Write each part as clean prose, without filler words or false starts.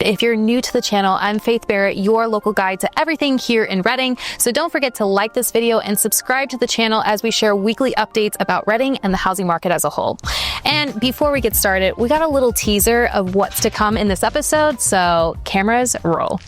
If you're new to the channel, I'm Faith Barrett, your local guide to everything here in Redding. So don't forget to like this video and subscribe to the channel as we share weekly updates about Redding and the housing market as a whole. And before we get started, we got a little teaser of what's to come in this episode, so cameras roll.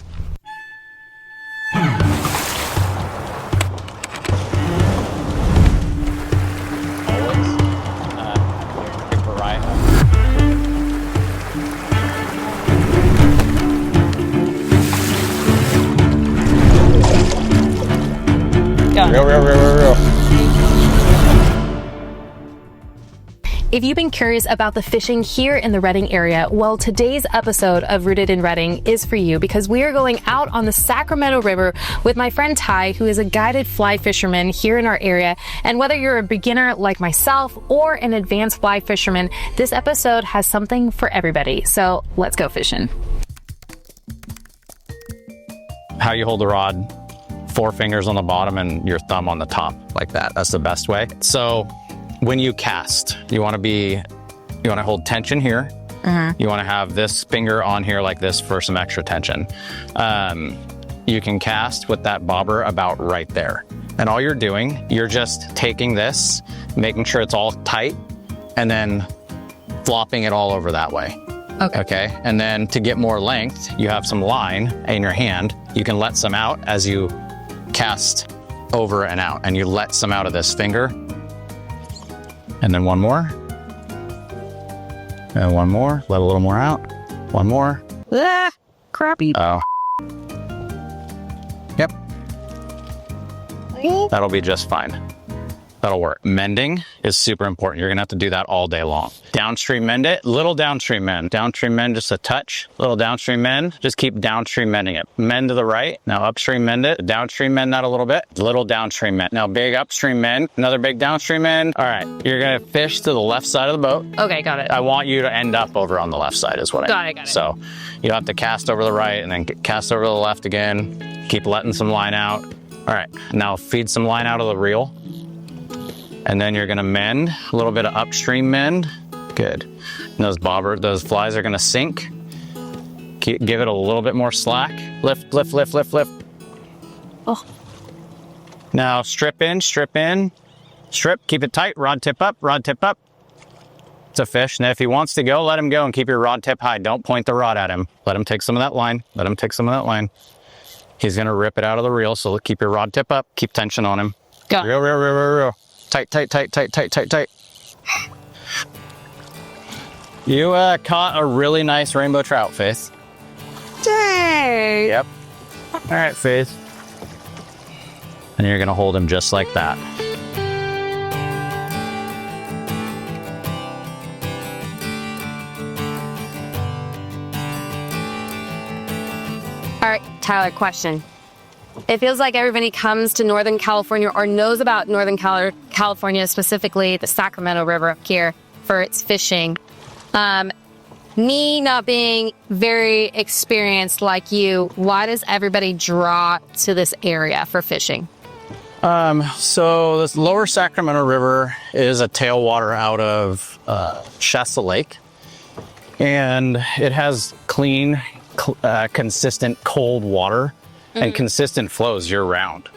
Real. If you've been curious about the fishing here in the Redding area, well, today's episode of Rooted in Redding is for you because we are going out on the Sacramento River with my friend Ty, who is a guided fly fisherman here in our area. And whether you're a beginner like myself or an advanced fly fisherman, this episode has something for everybody. So let's go fishing. How you hold the rod, 4 fingers on the bottom and your thumb on the top, like that. That's the best way. So when you cast, you want to hold tension here. You want to have this finger on here like this for some extra tension. You can cast with that bobber about right there. And all you're doing, you're just taking this, making sure it's all tight, and then flopping it all over that way. Okay. And then to get more length, you have some line in your hand. You can let some out as you cast over and out, and you let some out of this finger. And then one more. And one more. Let a little more out. One more. Ah, crappy. Oh. Yep. That'll be just fine. That'll work. Mending is super important. You're gonna have to do that all day long. Downstream mend it, little downstream mend. Downstream mend just a touch, little downstream mend. Just keep downstream mending it. Mend to the right, now upstream mend it. Downstream mend that a little bit, little downstream mend. Now big upstream mend, another big downstream mend. All right, you're gonna fish to the left side of the boat. Okay, got it. I want you to end up over on the left side is what I mean. Got it. So you'll have to cast over the right and then cast over the left again. Keep letting some line out. All right, now feed some line out of the reel. And then you're gonna mend, a little bit of upstream mend. Good. And those flies are gonna sink. Give it a little bit more slack. Lift. Oh. Now strip in. Keep it tight, rod tip up. It's a fish. Now if he wants to go, let him go and keep your rod tip high. Don't point the rod at him. Let him take some of that line. He's gonna rip it out of the reel, so keep your rod tip up. Keep tension on him. Go. Real. Tight. You caught a really nice rainbow trout, Faith. Dang. Yep. All right, Faith. And you're gonna hold him just like that. All right, Tyler, question. It feels like everybody comes to Northern California or knows about Northern California, specifically the Sacramento River up here for its fishing. Me not being very experienced like you, why does everybody draw to this area for fishing? So this lower Sacramento River is a tailwater out of Shasta Lake. And it has clean, consistent cold water and consistent flows year round.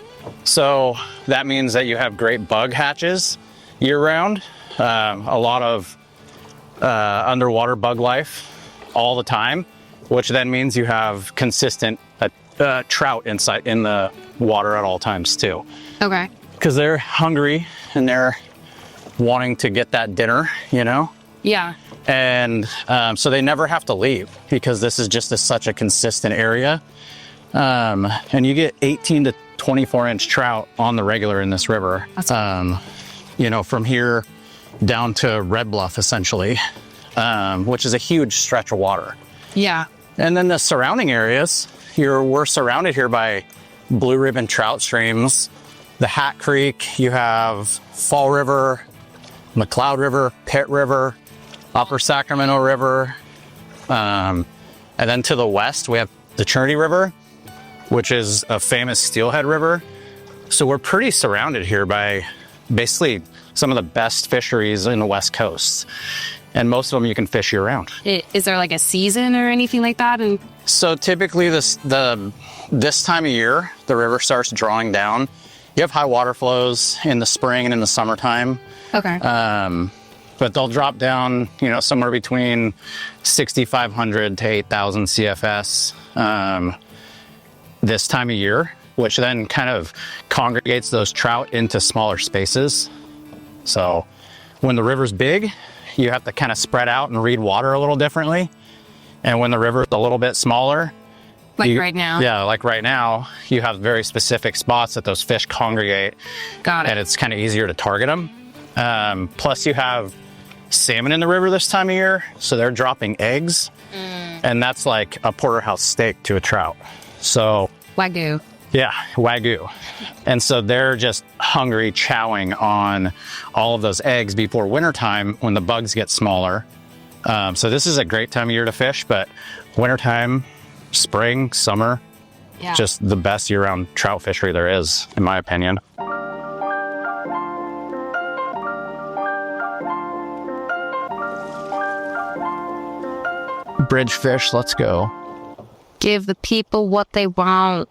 So that means that you have great bug hatches year round, a lot of underwater bug life all the time, which then means you have consistent trout inside in the water at all times too. Okay. Because they're hungry and they're wanting to get that dinner, you know? Yeah. And so they never have to leave because this is just such a consistent area. And you get 18 to 24 inch trout on the regular in this river. You know, from here down to Red Bluff essentially, which is a huge stretch of water. Yeah. And then the surrounding areas, we're surrounded here by blue ribbon trout streams. The Hat Creek, you have Fall River, McCloud River, Pitt River, Upper Sacramento River. And then to the west, we have the Trinity River, which is a famous steelhead river. So we're pretty surrounded here by basically some of the best fisheries in the West Coast. And most of them you can fish year round. Is there like a season or anything like that? And So typically this time of year, the river starts drawing down. You have high water flows in the spring and in the summertime. okay. But they'll drop down, somewhere between 6,500 to 8,000 CFS this time of year, which then kind of congregates those trout into smaller spaces. So when the river's big, you have to kind of spread out and read water a little differently. And when the river's a little bit smaller, right now. Yeah, like right now, you have very specific spots that those fish congregate. Got it. And it's kind of easier to target them. Plus you have salmon in the river this time of year, so they're dropping eggs. And that's like a porterhouse steak to a trout. So Wagyu. yeah, Wagyu. And so they're just hungry, chowing on all of those eggs before wintertime when the bugs get smaller. So this is a great time of year to fish, but wintertime, spring, summer, Yeah. just the best year-round trout fishery there is, in my opinion. Bridge fish, let's go. Give the people what they want.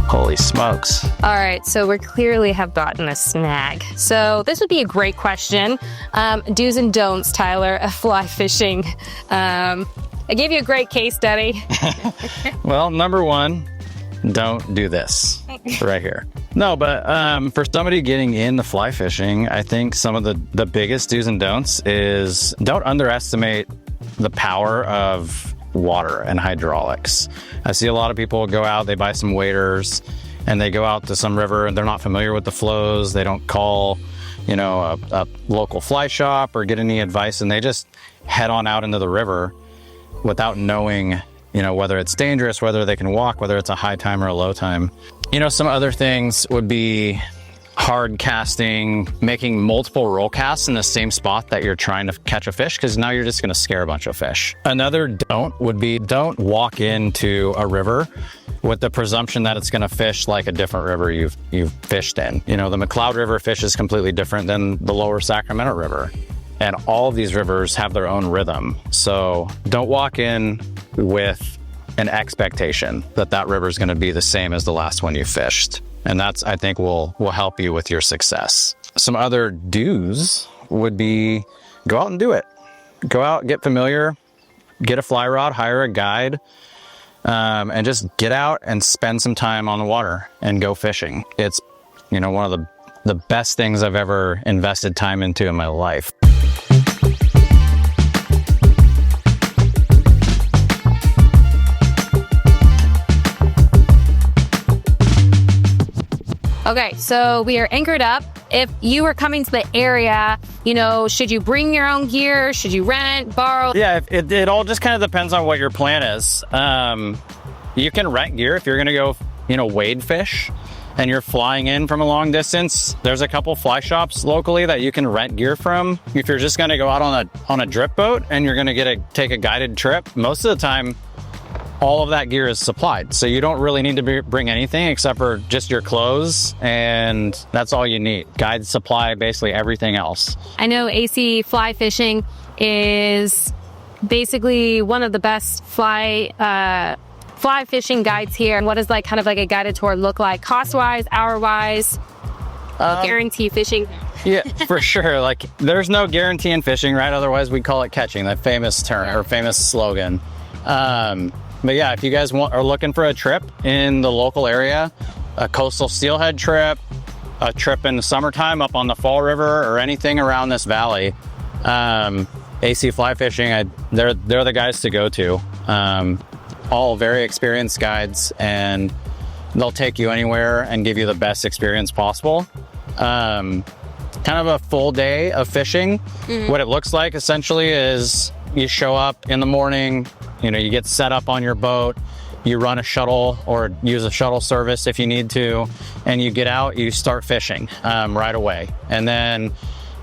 Holy smokes. All right, so we clearly have gotten a snag. So this would be a great question. Do's and don'ts, Tyler, of fly fishing. I gave you a great case study. Well, number one, don't do this right here. No, but for somebody getting into fly fishing, I think some of the biggest do's and don'ts is don't underestimate the power of water and hydraulics. I see a lot of people go out, they buy some waders, and they go out to some river and they're not familiar with the flows. They don't call, a local fly shop or get any advice, and they just head on out into the river without knowing, whether it's dangerous, whether they can walk, whether it's a high time or a low time. Some other things would be hard casting, making multiple roll casts in the same spot that you're trying to catch a fish, because now you're just going to scare a bunch of fish. Another don't would be don't walk into a river with the presumption that it's going to fish like a different river you've fished in. The McLeod River fish is completely different than the lower Sacramento River. And all of these rivers have their own rhythm. So don't walk in with an expectation that river is going to be the same as the last one you fished. And that's, I think, will help you with your success. Some other do's would be go out and do it. Go out, get familiar, get a fly rod, hire a guide, and just get out and spend some time on the water and go fishing. It's, one of the best things I've ever invested time into in my life. Okay, so we are anchored up. If you were coming to the area, should you bring your own gear? Should you rent, borrow? Yeah, it all just kind of depends on what your plan is. You can rent gear if you're going to go, wade fish and you're flying in from a long distance. There's a couple fly shops locally that you can rent gear from. If you're just going to go out on a drip boat and you're going to take a guided trip, most of the time, all of that gear is supplied. So you don't really need to bring anything except for just your clothes, and that's all you need. Guides supply basically everything else. I know AC Fly Fishing is basically one of the best fly fishing guides here. And what does kind of a guided tour look like? Cost-wise, hour-wise, guarantee fishing? Yeah, for sure. There's no guarantee in fishing, right? Otherwise we call it catching, that famous term or famous slogan. But yeah, if you guys are looking for a trip in the local area, a coastal steelhead trip, a trip in the summertime up on the Fall River, or anything around this valley, AC Fly Fishing, they're the guys to go to. All very experienced guides, and they'll take you anywhere and give you the best experience possible. Kind of a full day of fishing. Mm-hmm. What it looks like essentially is you show up in the morning, you get set up on your boat, you run a shuttle or use a shuttle service if you need to, and you get out, you start fishing right away. And then,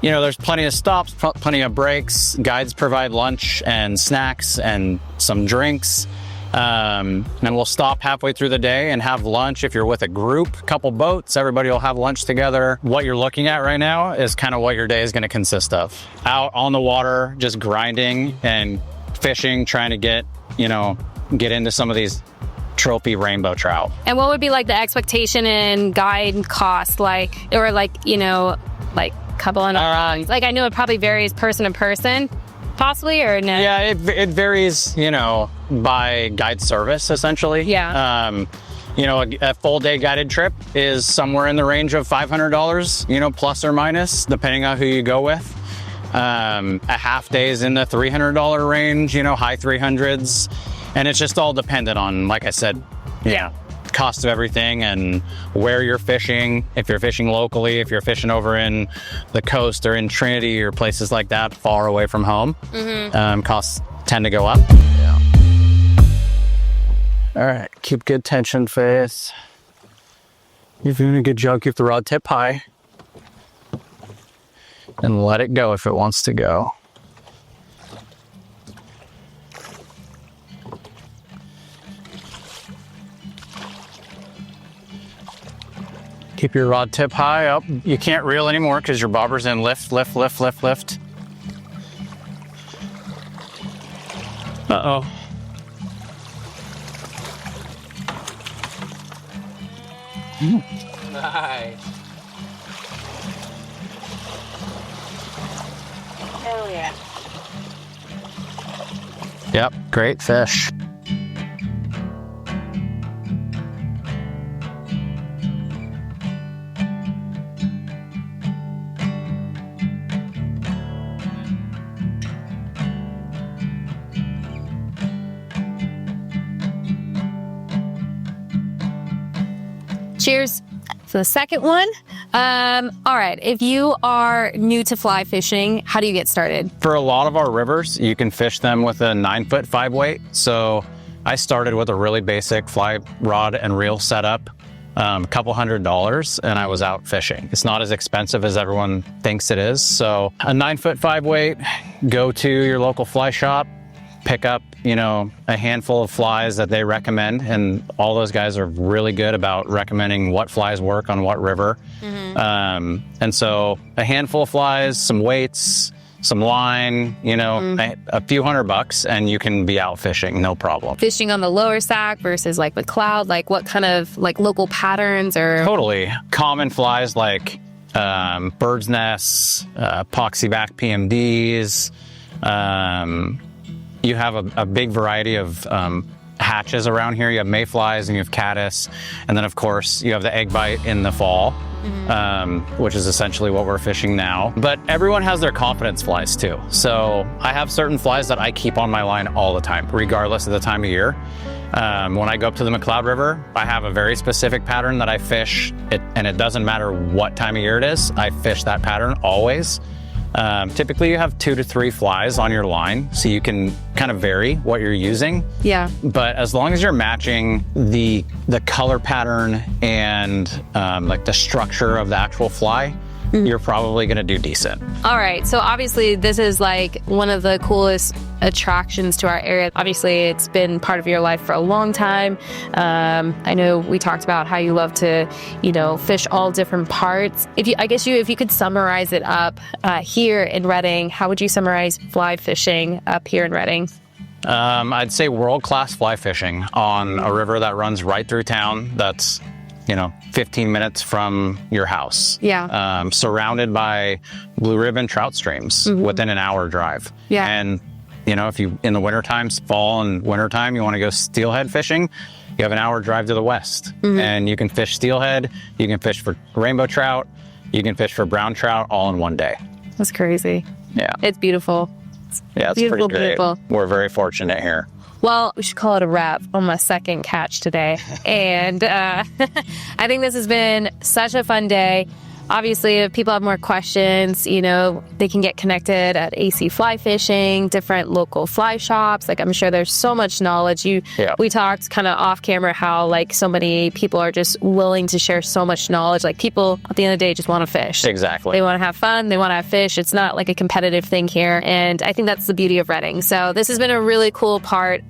there's plenty of stops, plenty of breaks. Guides provide lunch and snacks and some drinks. And we'll stop halfway through the day and have lunch. If you're with a group, a couple boats, everybody will have lunch together. What you're looking at right now is kind of what your day is going to consist of. Out on the water, just grinding and fishing, trying to get into some of these trophy rainbow trout. And what would be like the expectation and guide cost, like couple and like I know it probably varies person to person, possibly, or no? Yeah, it varies, by guide service essentially. Yeah. A full day guided trip is somewhere in the range of $500, plus or minus, depending on who you go with. A half day is in the $300 range, high 300s. And it's just all dependent on, like I said, cost of everything and where you're fishing. If you're fishing locally, if you're fishing over in the coast or in Trinity or places like that, far away from home, costs tend to go up. Yeah. All right, keep good tension, Faith. You're doing a good job. Keep the rod tip high. And let it go if it wants to go. Keep your rod tip high up. You can't reel anymore because your bobber's in. Lift, lift, lift, lift, lift. Uh-oh. Nice. Hell yeah. Yep, great fish. Cheers for the second one. All right, if you are new to fly fishing, how do you get started? For a lot of our rivers, you can fish them with a 9-foot 5-weight. So I started with a really basic fly rod and reel setup, a couple $100, and I was out fishing. It's not as expensive as everyone thinks it is. So a 9-foot 5-weight, go to your local fly shop, pick up, a handful of flies that they recommend. And all those guys are really good about recommending what flies work on what river. And so a handful of flies, some weights, some line, a few $100, and you can be out fishing, no problem. Fishing on the lower Sac versus like the Cloud, like what kind of like local patterns or? Totally. Common flies like bird's nests, poxyback PMDs, you have a big variety of hatches around here. You have mayflies and you have caddis. And then of course you have the egg bite in the fall, which is essentially what we're fishing now. But everyone has their confidence flies too. So I have certain flies that I keep on my line all the time, regardless of the time of year. When I go up to the McLeod River, I have a very specific pattern that I fish, and it doesn't matter what time of year it is, I fish that pattern always. Typically you have 2 to 3 flies on your line, so you can kind of vary what you're using. Yeah. But as long as you're matching the color pattern and like the structure of the actual fly, you're probably going to do decent. All right. So obviously this is like one of the coolest attractions to our area. Obviously it's been part of your life for a long time. I know we talked about how you love to, fish all different parts. If you could summarize it up here in Redding, how would you summarize fly fishing up here in Redding? I'd say world-class fly fishing on a river that runs right through town. That's 15 minutes from your house. Yeah. Surrounded by blue ribbon trout streams within an hour drive. Yeah. And, if you, in the wintertime, fall and wintertime, you want to go steelhead fishing, you have an hour drive to the west. And you can fish steelhead, you can fish for rainbow trout, you can fish for brown trout all in one day. That's crazy. Yeah. It's beautiful. Yeah, it's beautiful, pretty great. beautiful. We're very fortunate here. Well, we should call it a wrap on my second catch today. And I think this has been such a fun day. Obviously, if people have more questions, they can get connected at AC Fly Fishing, different local fly shops. Like, I'm sure there's so much knowledge. We talked kind of off camera how, like, so many people are just willing to share so much knowledge. Like, people at the end of the day just want to fish. Exactly. They want to have fun. They want to have fish. It's not like a competitive thing here. And I think that's the beauty of Redding. So this has been a really cool part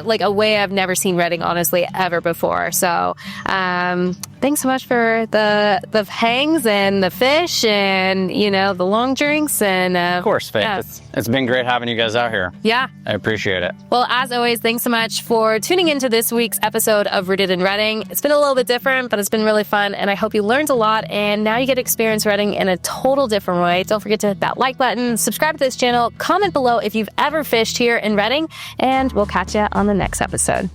like a way I've never seen Redding, honestly, ever before. So, thanks so much for the hangs and the fish and, you know, the long drinks and, Of course, Faith. yeah. It's been great having you guys out here. Yeah. I appreciate it. Well, as always, thanks so much for tuning into this week's episode of Rooted in Redding. It's been a little bit different, but it's been really fun, and I hope you learned a lot, and now you get to experience Redding in a total different way. Don't forget to hit that like button, subscribe to this channel, comment below if you've ever fished here in Redding, and we'll catch you on the next episode.